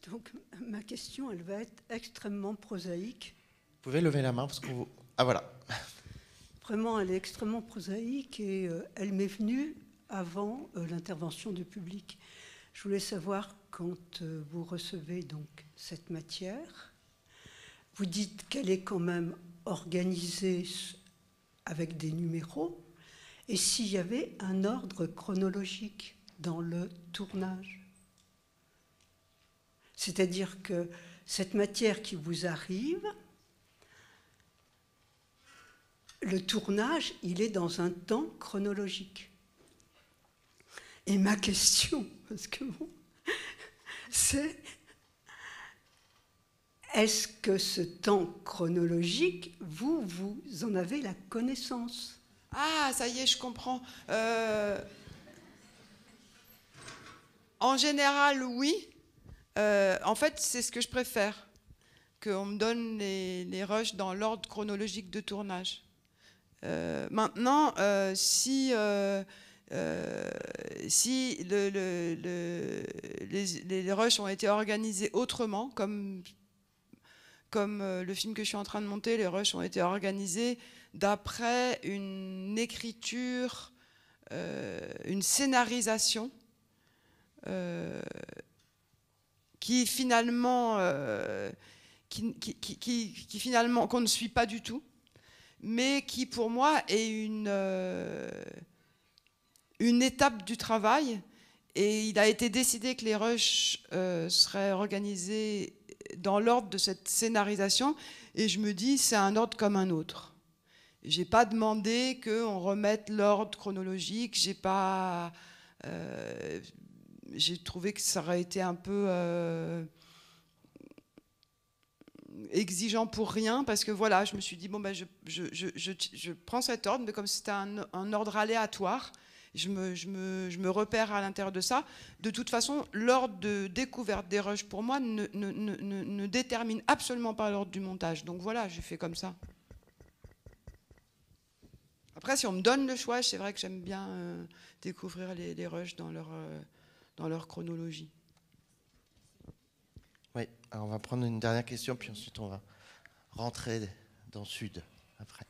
Donc ma question, elle va être extrêmement prosaïque. Vous pouvez lever la main parce que vous... Ah voilà. Vraiment, elle est extrêmement prosaïque et elle m'est venue avant l'intervention du public. Je voulais savoir, quand vous recevez donc cette matière, vous dites qu'elle est quand même organisée avec des numéros, et s'il y avait un ordre chronologique dans le tournage. C'est-à-dire que cette matière qui vous arrive, le tournage, il est dans un temps chronologique. Et ma question, parce que bon, c'est, est-ce que ce temps chronologique, vous en avez la connaissance? Ah, ça y est, je comprends. En général, oui. En fait, c'est ce que je préfère, qu'on me donne les rushs dans l'ordre chronologique de tournage. Maintenant, si les rushs ont été organisés autrement, comme le film que je suis en train de monter, les rushs ont été organisés d'après une écriture, une scénarisation qui finalement qu'on ne suit pas du tout, mais qui pour moi est une étape du travail. Et il a été décidé que les rushs seraient organisés dans l'ordre de cette scénarisation, et je me dis c'est un ordre comme un autre. J'ai pas demandé qu'on remette l'ordre chronologique, j'ai trouvé que ça aurait été un peu exigeant pour rien, parce que voilà, je me suis dit bon ben je prends cet ordre, mais comme c'était un ordre aléatoire, je me repère à l'intérieur de ça. De toute façon, l'ordre de découverte des rushs pour moi ne détermine absolument pas l'ordre du montage. Donc voilà, j'ai fait comme ça. Après, si on me donne le choix, c'est vrai que j'aime bien découvrir les rushs dans leur chronologie. Oui, alors on va prendre une dernière question, puis ensuite on va rentrer dans le sud après.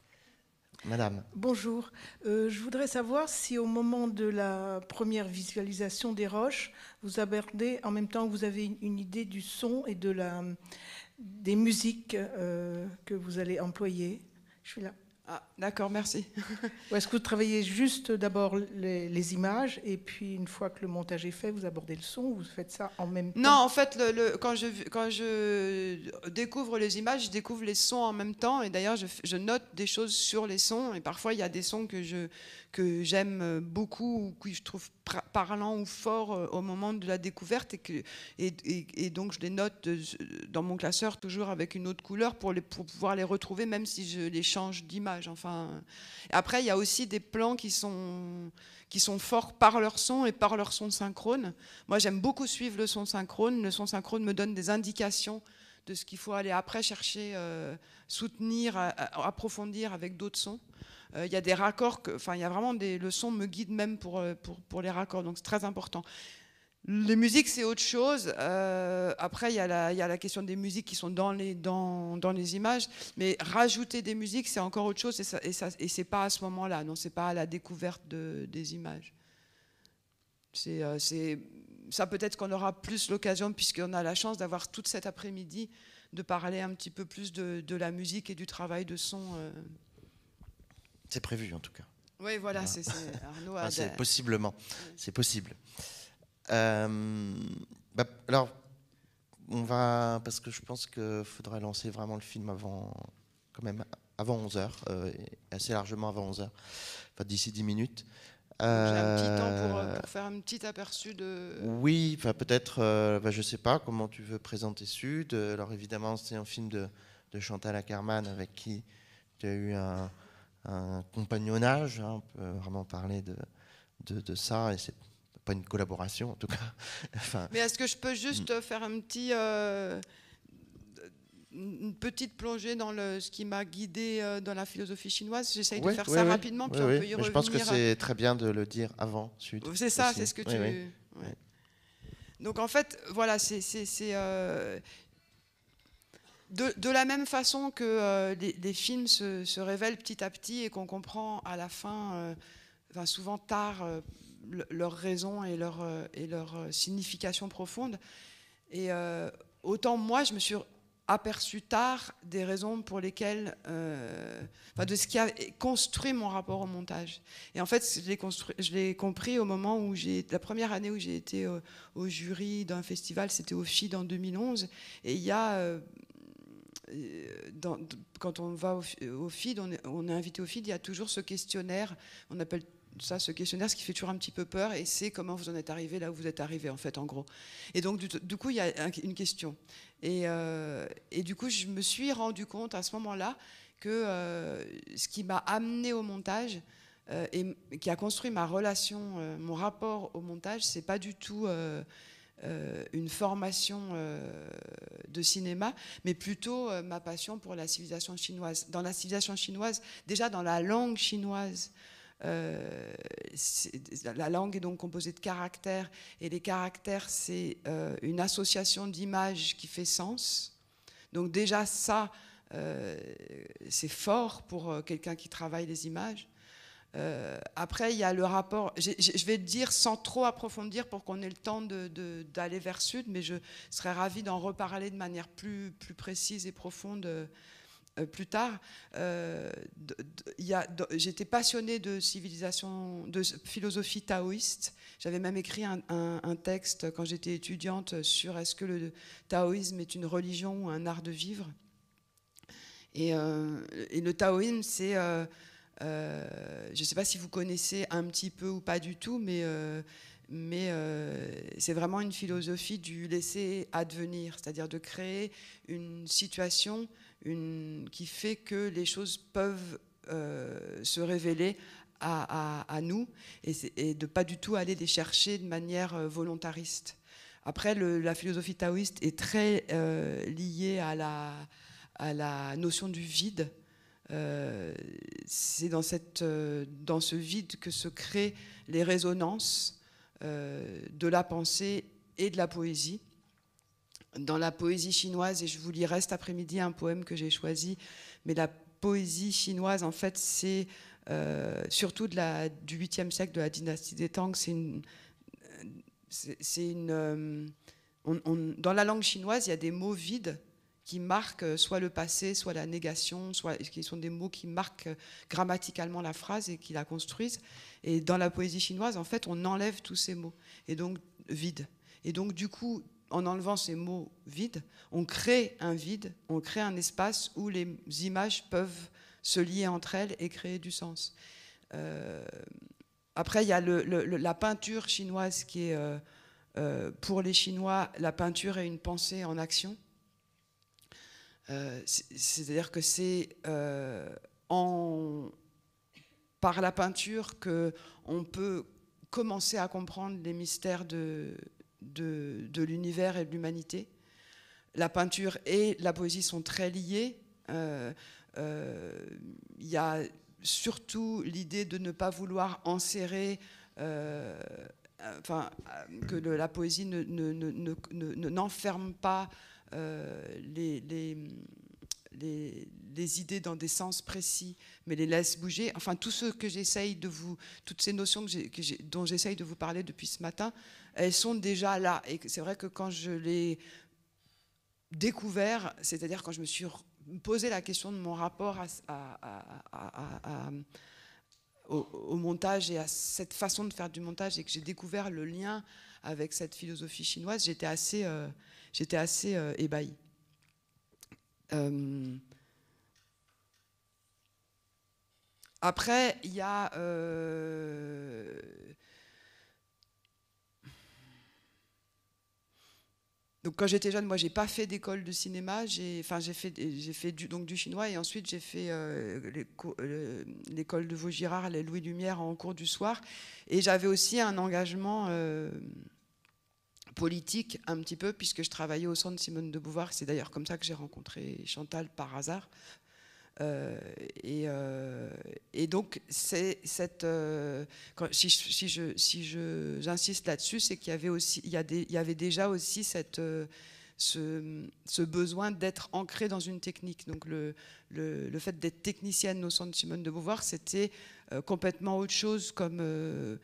Madame. Bonjour. Je voudrais savoir si au moment de la première visualisation des roches, vous abordez en même temps que vous avez une idée du son et des musiques que vous allez employer. Je suis là. Ah, d'accord, merci. Ou est-ce que vous travaillez juste d'abord les images et puis une fois que le montage est fait, vous abordez le son, ou vous faites ça en même temps? Non, en fait, quand je découvre les images, je découvre les sons en même temps, et d'ailleurs je note des choses sur les sons, et parfois il y a des sons que j'aime beaucoup, ou que je trouve parlants ou forts au moment de la découverte, et donc je les note dans mon classeur toujours avec une autre couleur pour pouvoir les retrouver, même si je les change d'image. Enfin, après, il y a aussi des plans qui sont forts par leur son et par leur son synchrone. Moi, j'aime beaucoup suivre le son synchrone. Le son synchrone me donne des indications de ce qu'il faut aller après chercher, soutenir, approfondir avec d'autres sons. Il y a des raccords, il y a vraiment le son me guide même pour les raccords, donc c'est très important. Les musiques, c'est autre chose. Après, il y a la question des musiques qui sont dans les images, mais rajouter des musiques, c'est encore autre chose, et c'est pas à ce moment-là, non, c'est pas à la découverte des images. Ça, peut-être qu'on aura plus l'occasion, puisqu'on a la chance d'avoir toute cet après-midi, de parler un petit peu plus de la musique et du travail de son. C'est prévu en tout cas. Oui, voilà, c'est Arnaud. C'est possiblement, c'est possible. Alors, on va, parce que je pense qu'il faudra lancer vraiment le film avant 11h, assez largement avant 11h, enfin d'ici 10 minutes. J'ai un petit temps pour faire un petit aperçu de... Oui, enfin peut-être, je sais pas comment tu veux présenter Sud. Alors évidemment, c'est un film de Chantal Akerman avec qui tu as eu un compagnonnage, hein, on peut vraiment parler de ça, et c'est pas une collaboration en tout cas. Enfin, mais est-ce que je peux juste faire un petit une petite plongée dans ce qui m'a guidée dans la philosophie chinoise. J'essaye de Ouais, faire ouais, ça ouais. rapidement, puis Ouais, on ouais. peut y Mais revenir. je pense que c'est très bien de le dire avant, Sud. C'est ça, aussi. c'est ce que tu... Ouais, ouais. Ouais. Donc en fait, voilà, de la même façon que les films se révèlent petit à petit et qu'on comprend à la fin, souvent tard, leur raison et leur signification profonde. Et autant moi, je me suis aperçu tard des raisons pour lesquelles, de ce qui a construit mon rapport au montage. Et en fait, je l'ai compris au moment où la première année où j'ai été au jury d'un festival, c'était au FID en 2011. Et il y a, quand on va au FID, on est invité au FID, il y a toujours ce questionnaire, on appelle ça, ce questionnaire, ce qui fait toujours un petit peu peur, et c'est comment vous en êtes arrivé là où vous êtes arrivé, en fait, en gros. Et donc, du coup, il y a une question. Et du coup, je me suis rendu compte à ce moment-là que ce qui m'a amené au montage et qui a construit ma relation, mon rapport au montage, c'est pas du tout une formation de cinéma, mais plutôt ma passion pour la civilisation chinoise. Dans la civilisation chinoise, déjà dans la langue chinoise, la langue est donc composée de caractères, et les caractères, c'est une association d'images qui fait sens. Donc déjà ça, c'est fort pour quelqu'un qui travaille les images. Après, il y a le rapport, je vais le dire sans trop approfondir pour qu'on ait le temps d'aller vers Sud, mais je serais ravie d'en reparler de manière plus précise et profonde plus tard. J'étais passionnée de philosophie taoïste. J'avais même écrit un texte quand j'étais étudiante sur est-ce que le taoïsme est une religion ou un art de vivre. Et le taoïsme, c'est... je ne sais pas si vous connaissez un petit peu ou pas du tout, mais c'est vraiment une philosophie du laisser advenir, c'est-à-dire de créer une situation qui fait que les choses peuvent se révéler à nous et de pas du tout aller les chercher de manière volontariste. Après, la philosophie taoïste est très liée à la notion du vide. C'est dans ce vide que se créent les résonances de la pensée et de la poésie. Dans la poésie chinoise, et je vous lirai cet après-midi un poème que j'ai choisi, mais la poésie chinoise, en fait, c'est surtout du 8e siècle, de la dynastie des Tang, dans la langue chinoise, il y a des mots vides qui marquent soit le passé, soit la négation, qui sont des mots qui marquent grammaticalement la phrase et qui la construisent. Et dans la poésie chinoise, en fait, on enlève tous ces mots, et donc vide. Et donc, du coup, en enlevant ces mots vides, on crée un vide, on crée un espace où les images peuvent se lier entre elles et créer du sens. Après, il y a la peinture chinoise qui est, pour les Chinois, la peinture est une pensée en action. C'est-à-dire que c'est par la peinture qu'on peut commencer à comprendre les mystères de l'univers et de l'humanité. La peinture et la poésie sont très liées. Il y a surtout l'idée de ne pas vouloir enserrer, que la poésie n'enferme pas les idées dans des sens précis, mais les laisse bouger. Enfin, tout ce que j'essaye toutes ces notions dont j'essaye de vous parler depuis ce matin, elles sont déjà là. Et c'est vrai que quand je l'ai découvert, c'est-à-dire quand je me suis posé la question de mon rapport au montage et à cette façon de faire du montage, et que j'ai découvert le lien avec cette philosophie chinoise, j'étais assez ébahie. Après, il y a donc quand j'étais jeune, moi j'ai pas fait d'école de cinéma, j'ai fait du chinois, et ensuite j'ai fait l'école de Vaugirard, les Louis Lumière en cours du soir, et j'avais aussi un engagement politique un petit peu, puisque je travaillais au centre Simone de Beauvoir. C'est d'ailleurs comme ça que j'ai rencontré Chantal par hasard. Et donc, c'est cette, si j'insiste là-dessus, c'est qu'il y avait aussi, il y avait déjà aussi cette, ce besoin d'être ancré dans une technique. Donc, le fait d'être technicienne au centre Simone de Beauvoir, c'était complètement autre chose comme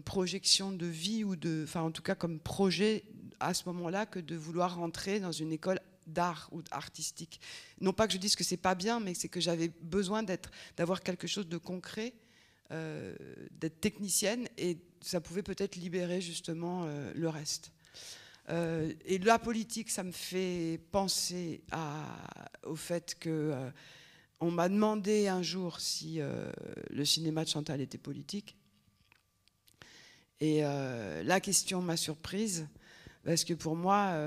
projection de vie ou enfin en tout cas comme projet à ce moment-là que de vouloir rentrer dans une école d'art ou artistique. Non pas que je dise que c'est pas bien, mais c'est que j'avais besoin d'avoir quelque chose de concret, d'être technicienne, et ça pouvait peut-être libérer justement le reste. Et la politique, ça me fait penser au fait que on m'a demandé un jour si le cinéma de Chantal était politique. Et la question m'a surprise, parce que pour moi,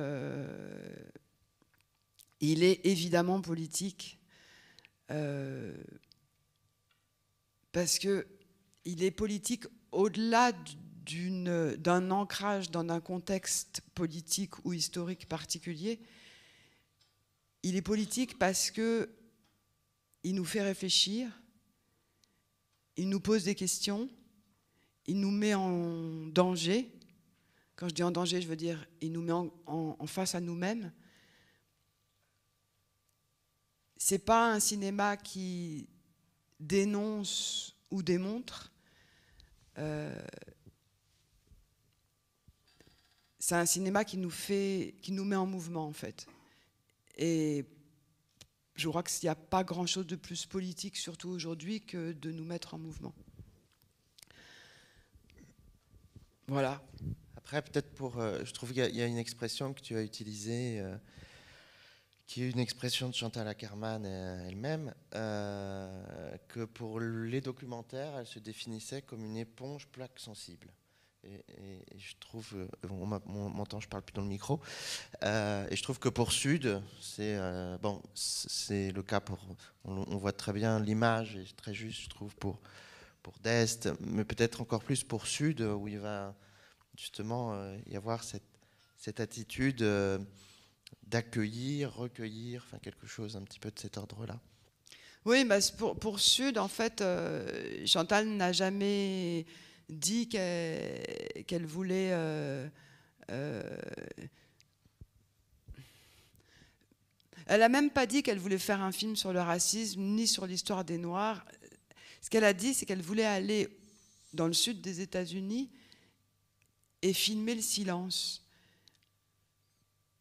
il est évidemment politique, parce qu'il est politique au-delà d'un ancrage dans un contexte politique ou historique particulier. Il est politique parce qu'il nous fait réfléchir, il nous pose des questions, il nous met en danger. Quand je dis en danger, je veux dire il nous met en face à nous-mêmes. C'est pas un cinéma qui dénonce ou démontre. C'est un cinéma qui nous met en mouvement, en fait. Et je crois qu'il n'y a pas grand-chose de plus politique, surtout aujourd'hui, que de nous mettre en mouvement. Voilà. Après, peut-être je trouve qu'il y a une expression que tu as utilisée, qui est une expression de Chantal Akerman elle-même, que pour les documentaires, elle se définissait comme une éponge plaque sensible. Et je trouve, on m'entend, je parle plus dans le micro, et je trouve que pour Sud, c'est le cas on voit très bien l'image, et très juste, je trouve, pour d'Est, mais peut-être encore plus pour Sud, où il va justement y avoir cette attitude d'accueillir, recueillir, enfin quelque chose un petit peu de cet ordre-là. Oui, bah pour Sud, en fait, Chantal n'a jamais dit qu'elle voulait elle n'a même pas dit qu'elle voulait faire un film sur le racisme ni sur l'histoire des Noirs. Ce qu'elle a dit, c'est qu'elle voulait aller dans le sud des États-Unis et filmer le silence.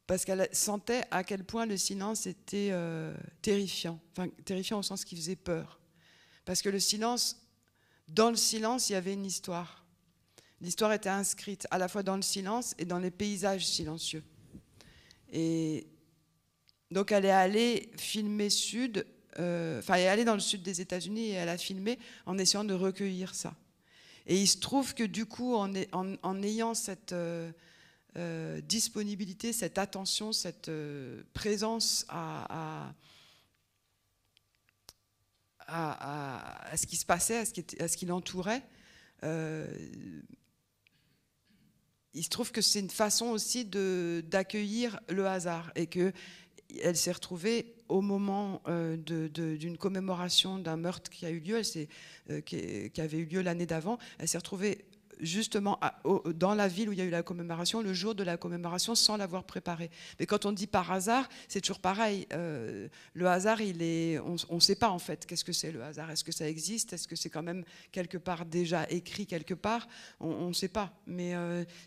Parce qu'elle sentait à quel point le silence était terrifiant. Enfin, terrifiant au sens qu'il faisait peur. Parce que dans le silence, il y avait une histoire. L'histoire était inscrite à la fois dans le silence et dans les paysages silencieux. Et donc elle est allée filmer elle est allée dans le sud des États-Unis et elle a filmé en essayant de recueillir ça. Et il se trouve que du coup, en ayant cette disponibilité, cette attention, cette présence à ce qui se passait, à ce qui l'entourait, il se trouve que c'est une façon aussi d'accueillir le hasard, et qu'elle s'est retrouvée au moment d'une commémoration d'un meurtre qui a eu lieu, qui avait eu lieu l'année d'avant. Elle s'est retrouvée justement dans la ville où il y a eu la commémoration, le jour de la commémoration, sans l'avoir préparé. Mais quand on dit par hasard, c'est toujours pareil. Le hasard, on ne sait pas en fait qu'est-ce que c'est le hasard. Est-ce que ça existe? Est-ce que c'est quand même quelque part déjà écrit quelque part? On ne sait pas. Mais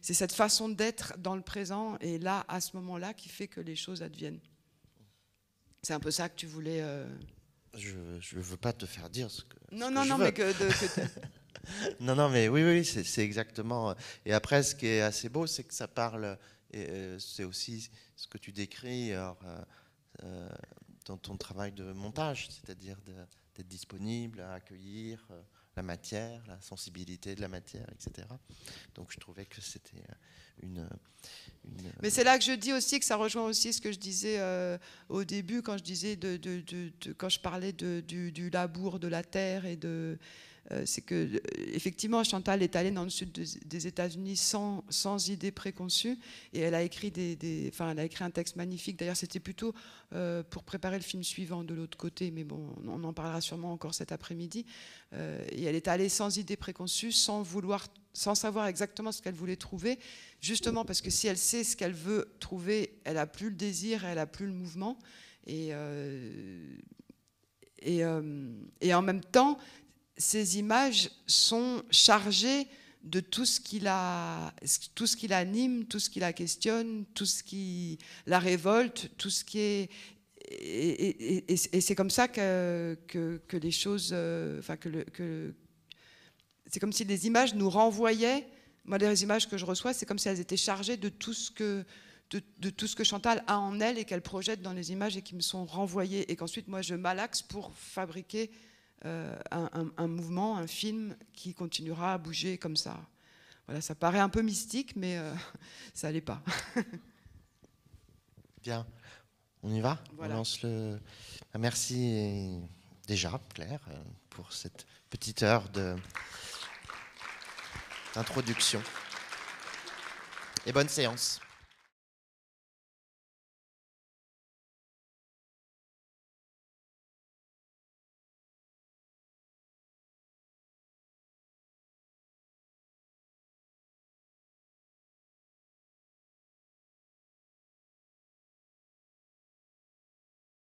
c'est cette façon d'être dans le présent et là, à ce moment-là, qui fait que les choses adviennent. C'est un peu ça que tu voulais... Je ne veux pas te faire dire ce que Non, je veux. mais que Non, mais oui, c'est exactement. Et après, ce qui est assez beau, c'est que ça parle, c'est aussi ce que tu décris dans ton travail de montage, c'est-à-dire d'être disponible à accueillir la matière, la sensibilité de la matière, etc. Donc je trouvais que c'était Mais c'est là que je dis aussi que ça rejoint aussi ce que je disais au début quand je disais quand je parlais du labour de la terre et c'est que effectivement Chantal est allée dans le sud des États-Unis sans idée préconçue, et elle a écrit elle a écrit un texte magnifique. D'ailleurs, c'était plutôt pour préparer le film suivant de l'autre côté, mais bon, on en parlera sûrement encore cet après-midi. Et elle est allée sans idée préconçue, sans savoir exactement ce qu'elle voulait trouver, justement parce que si elle sait ce qu'elle veut trouver, elle a plus le désir, elle a plus le mouvement, et en même temps, ces images sont chargées de tout ce qui l'anime, tout ce qui la questionne, tout ce qui la révolte, tout ce qui est... Et c'est comme ça que les choses... c'est comme si les images nous renvoyaient... Moi, les images que je reçois, c'est comme si elles étaient chargées de tout ce que Chantal a en elle et qu'elle projette dans les images et qui me sont renvoyées. Et qu'ensuite, moi, je malaxe pour fabriquer un mouvement, un film qui continuera à bouger comme ça. Voilà, ça paraît un peu mystique, mais ça l'est pas. Bien, on y va. Voilà. On lance le... Merci déjà, Claire, pour cette petite heure d'introduction. Et bonne séance.